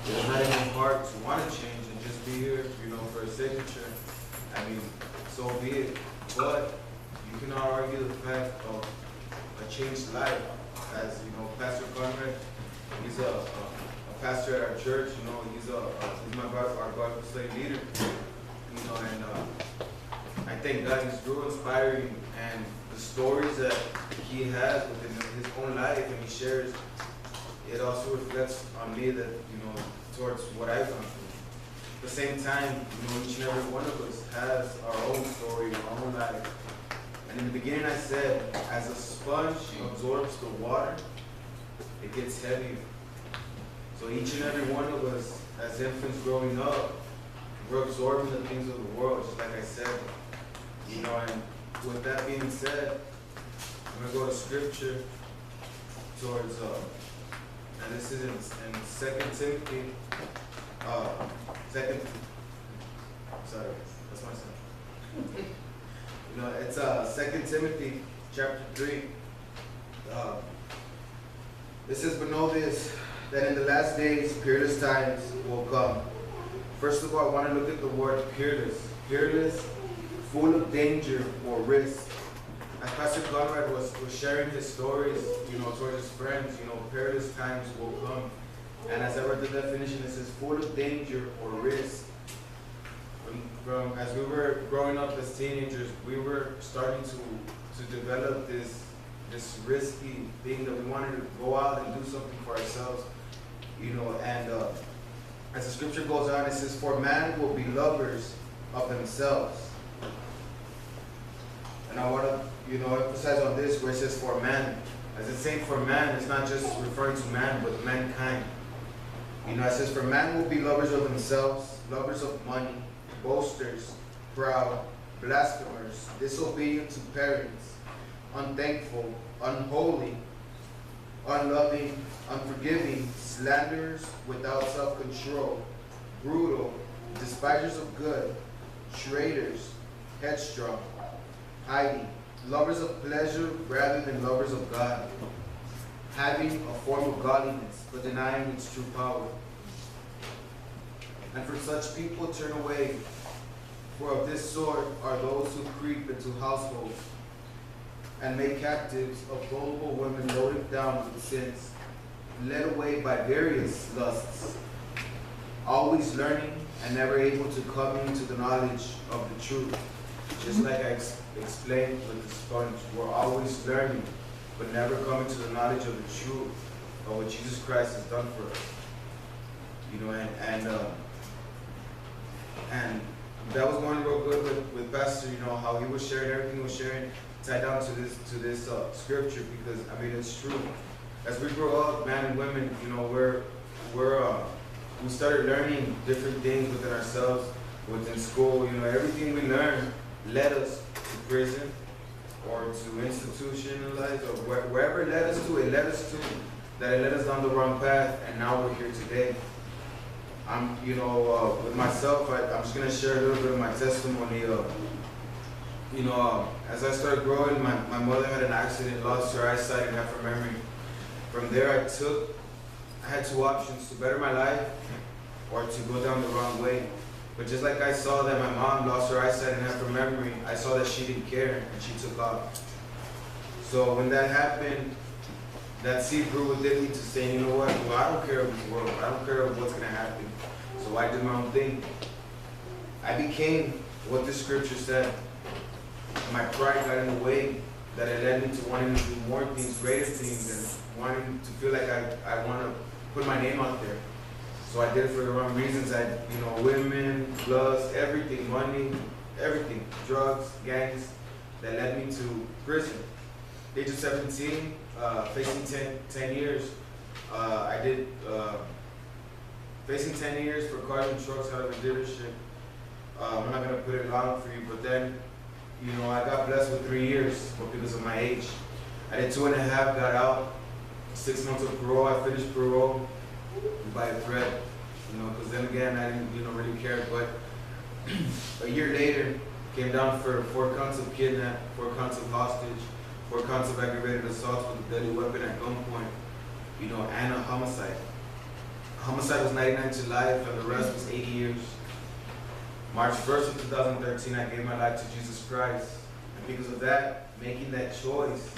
it's not in his heart to want to change and just be here, for a signature, I mean, so be it. But you cannot argue the fact of a changed life. As Pastor Conrad, he's a pastor at our church. He's our Bible study leader. And I thank God he's real inspiring, and the stories that he has within his own life and he shares, it also reflects on me that, towards what I've gone through. At the same time, each and every one of us has our own story, our own life. And in the beginning I said, as a sponge absorbs the water, it gets heavier. So each and every one of us, as infants growing up, we're absorbing the things of the world, just like I said. And with that being said, I'm going to go to scripture towards, and this is in 2 Timothy, sorry, that's my son. It's 2 Timothy chapter 3. It says, but know this, that in the last days, peerless times will come. First of all, I want to look at the word peerless. Peerless, full of danger or risk. As Pastor Conrad was sharing his stories, towards his friends, perilous times will come. And as I read the definition, it says full of danger or risk. From as we were growing up as teenagers, we were starting to develop this risky thing that we wanted to go out and do something for ourselves, and as the scripture goes on, it says, for man will be lovers of themselves. And I want to, emphasize on this where it says for man. As it's saying for man, it's not just referring to man, but mankind. It says for man will be lovers of themselves, lovers of money, boasters, proud, blasphemers, disobedient to parents, unthankful, unholy, unloving, unforgiving, slanderers, without self-control, brutal, despisers of good, traitors, headstrong, hiding, lovers of pleasure rather than lovers of God, having a form of godliness but denying its true power. And for such people turn away, for of this sort are those who creep into households and make captives of gullible women loaded down with sins, led away by various lusts, always learning and never able to come into the knowledge of the truth. Just like I explained with the sponge, we're always learning, but never coming to the knowledge of the truth of what Jesus Christ has done for us. And that was going real good with Pastor, how he was sharing everything he was sharing, tied down to this scripture, because it's true. As we grow up, man and women, we started learning different things within ourselves, within school. Everything we learned led us to prison or to institutionalized, or wherever it led us to, it led us down the wrong path, and now we're here today. With myself, I'm just gonna share a little bit of my testimony. As I started growing, my mother had an accident, lost her eyesight and half her memory. From there, I had two options: to better my life or to go down the wrong way. But just like I saw that my mom lost her eyesight and half her memory, I saw that she didn't care and she took off. So when that happened, that seed grew within me to say, you know what, well, I don't care of this world. I don't care of what's going to happen. So I did my own thing. I became what this scripture said. My pride got in the way, that it led me to wanting to do more things, greater things, and wanting to feel like I want to put my name out there. So I did it for the wrong reasons. Women, lust, everything, money, everything, drugs, gangs, that led me to prison. Age of 17, facing 10 years. I did facing 10 years for cars and trucks out of a dealership. I'm not gonna put it long for you, but then, I got blessed with 3 years, but because of my age. I did 2.5, got out, 6 months of parole. I finished parole by a threat, because then again, I didn't, really care. But a year later, came down for 4 counts of kidnap, 4 counts of hostage, 4 counts of aggravated assault with a deadly weapon at gunpoint, and a homicide. Homicide was 99 to life, and the rest was 80 years. March 1st of 2013, I gave my life to Jesus Christ. And because of that, making that choice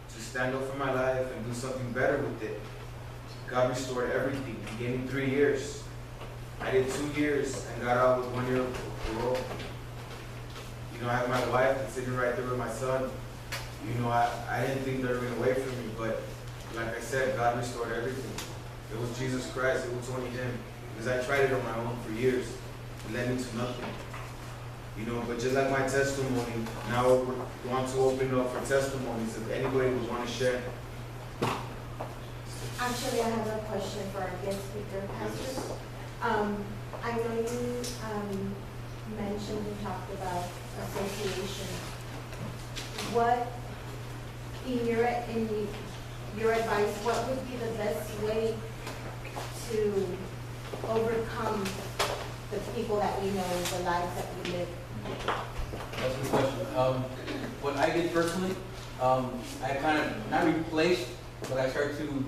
to stand up for my life and do something better with it, God restored everything. He gave me 3 years. I did 2 years and got out with 1 year of parole. You know, I have my wife that's sitting right there with my son. You know, I didn't think they were going to wait for me, but like I said, God restored everything. It was Jesus Christ. It was only Him. Because I tried it on my own for years. It led me to nothing. You know, but just like my testimony, now we want to open up for testimonies if anybody would want to share. Actually, I have a question for our guest speaker, Pastor. I know you mentioned and talked about association. What, in your advice, what would be the best way to overcome the people that we know, the lives that we live? That's a good question. What I did personally, I kind of not replaced, but I started to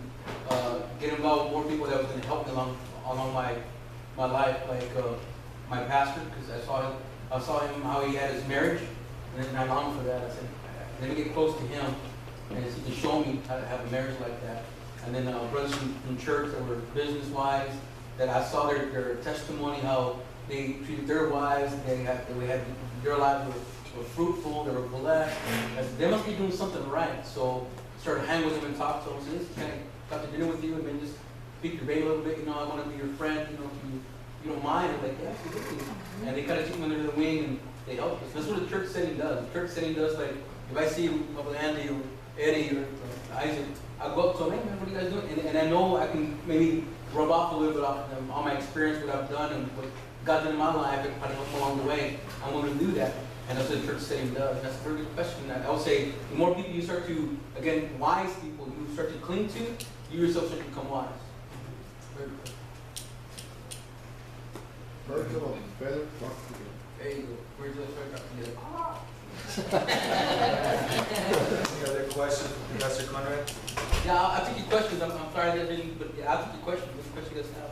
get involved with more people that was going to help me along my life, like my pastor, because I saw him how he had his marriage, and then I longed for that. I said, let me get close to him, and he can show me how to have a marriage like that. And then brothers from church that were business-wise, that I saw their testimony, how they treated their wives, they had their lives were fruitful, they were blessed. And they must be doing something right. So I started hanging with them and talk to them. So just kind of got to dinner with you and then just speak your baby a little bit. You know, I want to be your friend. You know, if you don't mind. I'm like, yeah, absolutely. And they kind of took me under the wing and they helped us. That's what the church setting does. The church setting does, like, if I see Andy or Eddie or Isaac, I go up to them, hey man, what are you guys doing? And I know I can maybe rub off a little bit off them, all my experience, what I've done, and what God done in my life, and probably help along the way. I'm willing to do that. And that's what the church setting does. That's a very good question. I would say the more people you start to, again, wise people you start to cling to, you yourself start to become wise. Very good. Feather. There you go. Where's the feather? Any other questions, Professor Conrad? Yeah, I'll take your questions. I'm sorry that didn't, but yeah, I'll take your questions. What question you guys have?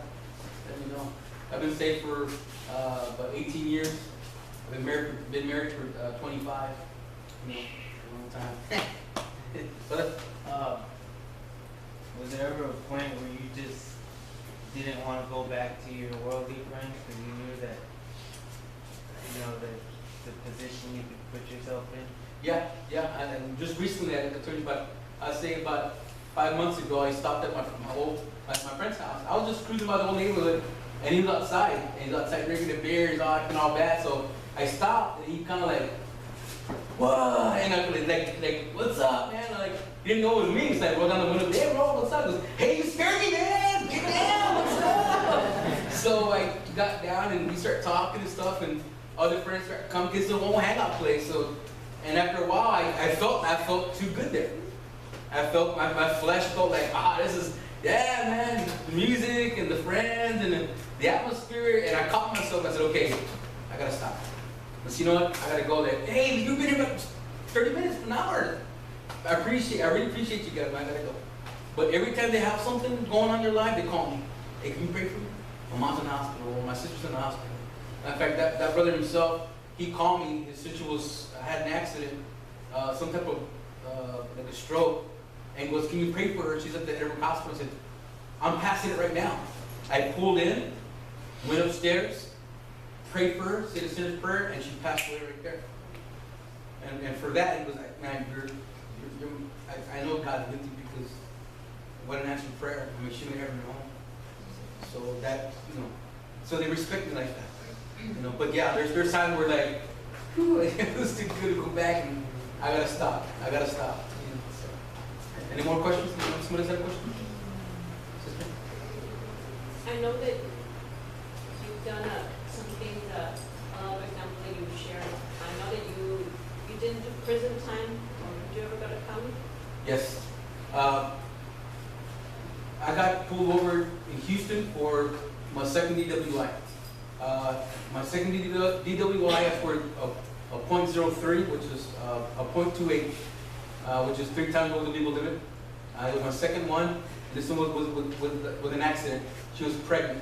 Let me know. I've been saved for about 18 years. I've been married for 25. You know, a long time. But was there ever a point where you just didn't want to go back to your worldly friends because you knew that, you know, the position you could put yourself in? yeah, and just recently, I told you about, I'd say about 5 months ago, I stopped at my friend's house. I was just cruising by the whole neighborhood, and he was outside, drinking the beer, he's all acting all bad, so I stopped, and he kind of like, whoa, and I was like, what's up, man? Like, didn't know it was me. He's like, roll down the window, hey, bro, what's up? He goes, hey, you scared me, man, get down, what's up? So I got down, and we started talking and stuff, and other friends started coming, get to the whole hangout place. So, and after a while, I felt too good there. I felt, my flesh felt like, this is, yeah, man, the music and the friends and the atmosphere, and I caught myself, I said, okay, I gotta stop. But you know what, I gotta go there. Hey, you've been here about 30 minutes, an hour. I really appreciate you guys, man, I gotta go. But every time they have something going on in their life, they call me. Hey, can you pray for me? My mom's in the hospital, or my sister's in the hospital. In fact, that brother himself, he called me, his sister had an accident, some type of, like a stroke, and goes, can you pray for her? She's at the Edinburgh hospital. I said, I'm passing it right now. I pulled in, went upstairs, prayed for her, said a sinner's prayer, and she passed away right there. And for that, it was like, man, I know God with you because what an answered prayer. I mean, she made heaven her home. So that, you know, so they respect me like that. You know, but yeah, there's times where like, whew, it was too good to go back and I gotta stop. You know, so. Any more questions? Somebody has a question? Sister? I know that you've done some things, for example, that you shared. I know that you didn't do prison time, or did you ever go to county? Yes. I got pulled over in Houston for my second DWI. My second DWI for a .03, which is a .28, which is 3 times over the legal limit. It was my second one. This one was with an accident. she was pregnant.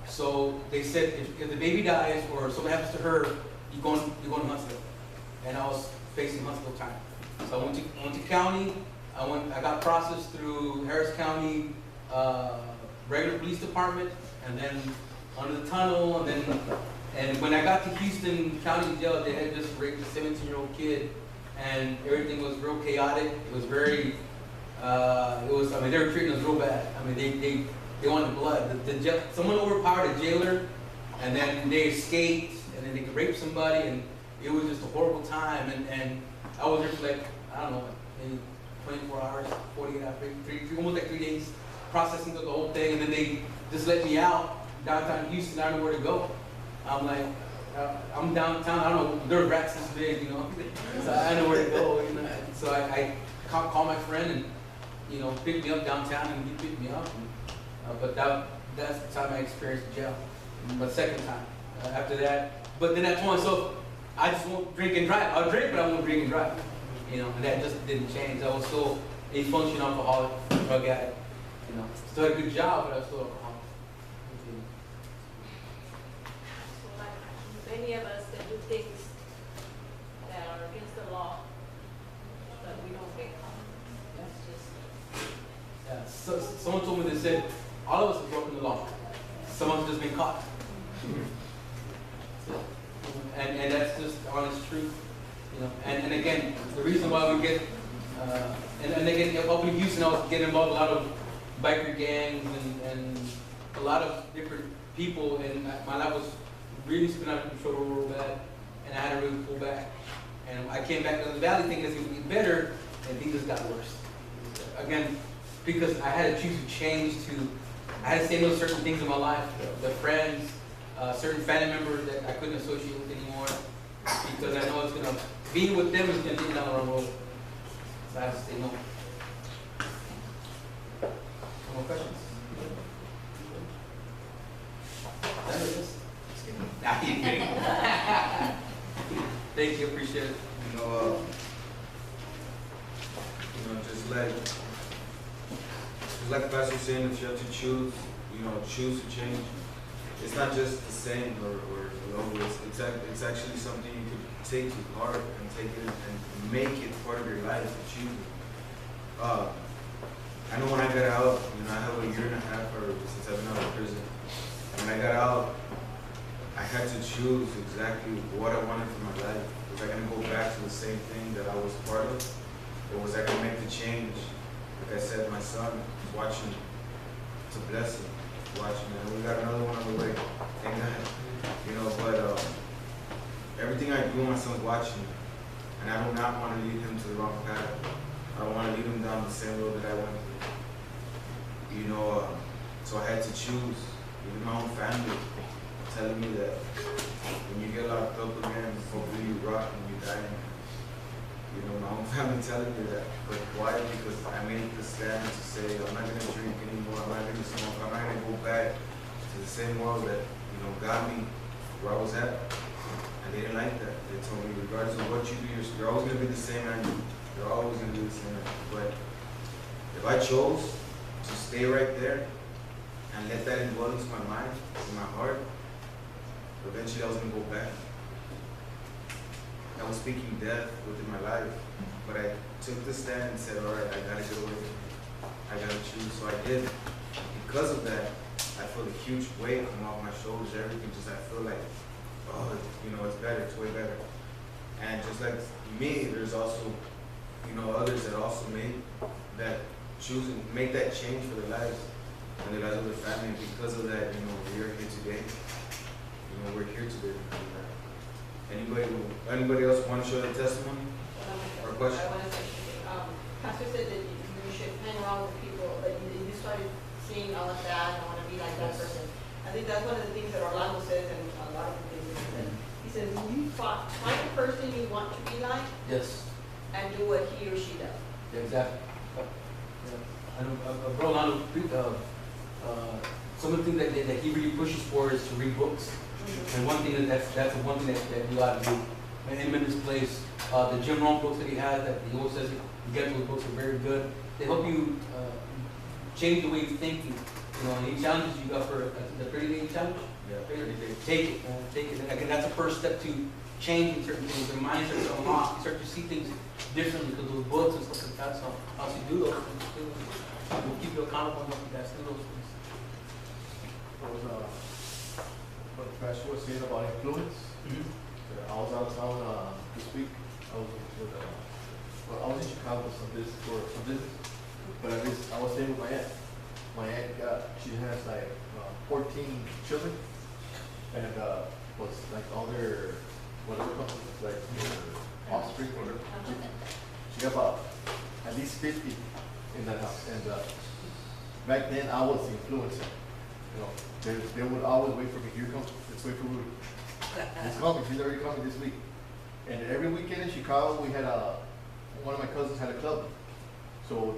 So they said if the baby dies or something happens to her, you're going to Huntsville. And I was facing Huntsville time. So I went to county. I got processed through Harris County regular police department, and then under the tunnel, and when I got to Houston County Jail, they had just raped a 17-year-old kid, and everything was real chaotic. It was very, I mean, they were treating us real bad. I mean, they wanted blood. Someone overpowered a jailer, and then they escaped, and then they could rape somebody, and it was just a horrible time. And I was there for like, I don't know, maybe 24 hours, 48 hours, almost like 3 days, processing the whole thing, and then they just let me out downtown Houston. I don't know where to go. I'm like, I'm downtown. I don't know. There are rats this big, you know. So I don't know where to go. You know. So I called my friend, and you know, picked me up downtown, and he picked me up. And, but that's the time I experienced jail. But second time. After that, but then I told myself, I just won't drink and drive. I'll drink, but I won't drink and drive. You know, and that just didn't change. I was still a functioning alcoholic, drug addict. You know, still had a good job, but I was still alcoholic. So like many of us that do things that are against the law, but we don't get caught. That's just. Yeah. So someone told me, they said, all of us have broken the law. Someone's just been caught. And that's just the honest truth. You know, and again, the reason why we get, and again, up in Houston, I was getting involved in a lot of biker gangs and a lot of different people, and my life was really spinning out of control real bad, and I had to really pull back. And I came back to the valley thinking it was going to be better, and things just got worse. Again, because I had to choose to change I had to say no to certain things in my life, the friends, certain family members that I couldn't associate with anymore, because I know it's going to, being with them is going to lead down the wrong road. So I have to say no. More questions? Nah, you kidding. Thank you, appreciate it. You know, just like the pastor was saying, if you have to choose, choose to change. It's not just the same or it's actually something you could take to heart and take it and make it part of your life and choose it. I know when I got out, I have a year and a half since I've been out of prison. When I got out, I had to choose exactly what I wanted for my life. Was I going to go back to the same thing that I was part of? Or was I going to make the change? Like I said, my son is watching. It's a blessing to watch him. And we got another one on the way. Thank God. But everything I do, my son's watching. And I do not want to lead him to the wrong path. I don't want to lead him down the same road that I went through. So I had to choose. Even my own family telling me that when you get locked up again, hopefully you rot and you die. My own family telling me that. But why? Because I made the stand to say I'm not going to drink anymore. I'm not going to smoke. I'm not going to go back to the same world that got me where I was at. And they didn't like that. They told me, regardless of what you do, you're always going to be the same man. You're always going to be the same man. But if I chose to stay right there and let that indwell into my mind, in my heart, eventually I was going to go back. I was speaking death within my life, but I took the stand and said, all right, I got to get away from it. I got to choose. So I did. Because of that, I feel a huge weight come off my shoulders. Everything just, I feel like, it's better. It's way better. And just like me, there's also, others that also make that change for their lives and the lives of their family. And because of that, we're here today. We're here today. Anybody else want to share their testimony or question? I want to say something. Pastor said that you should hang around with people, that you started seeing all of that, I want to be like that person. I think that's one of the things that Orlando says, and a lot of the things that he says. He says, you find the person you want to be like, Yes. and do what he or she does. Yeah, exactly. Yeah. I know, Rolando, some of the things that he really pushes for is to read books. And one thing that's one thing that you ought to do. And him in this place, the Jim Rohn books that he has, that he always says you get those books are very good. They help you change the way you're thinking. You know, any challenges you got for the 30-day challenge, take it, man, take it. Again, that's the first step to changing certain things. Their minds start to unlock. You start to see things differently because those books and stuff like that. So once you do those things, we'll keep you accountable and help you guys do those things. What Pastor was saying about influence. I was out of town this week. I was with, I was in Chicago for some business. But I was staying with my aunt. My aunt she has like 14 children, and was like all their whatever like offspring or whatever. She got about at least 50 in that house. And back then I was the influencer. You know, they would always wait for me. Here comes, let's wait for Rudy. He's coming. He's already coming this week. And every weekend in Chicago, we had one of my cousins had a club. So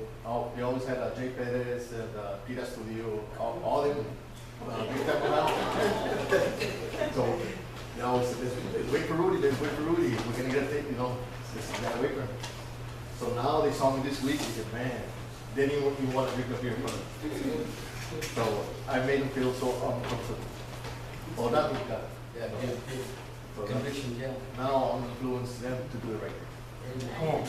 they always had Jay Perez and Pira Studio, all them big time around. So they always said, let's wait for Rudy. Let's wait for Rudy. We're gonna get a thing, you know. Let's gotta wait for him. So now they saw me this week. They said, man, they didn't even want to drink up here in front of me. So I made them feel so uncomfortable. Oh, that was God. Yeah, no. So Conviction, yeah. now I'm influencing them to do it right. Come on.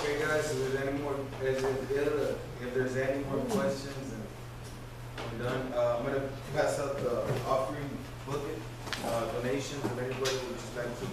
Okay, guys, if there's any more questions, and we're done. I'm gonna pass out the offering bucket, donations, if anybody would just like to.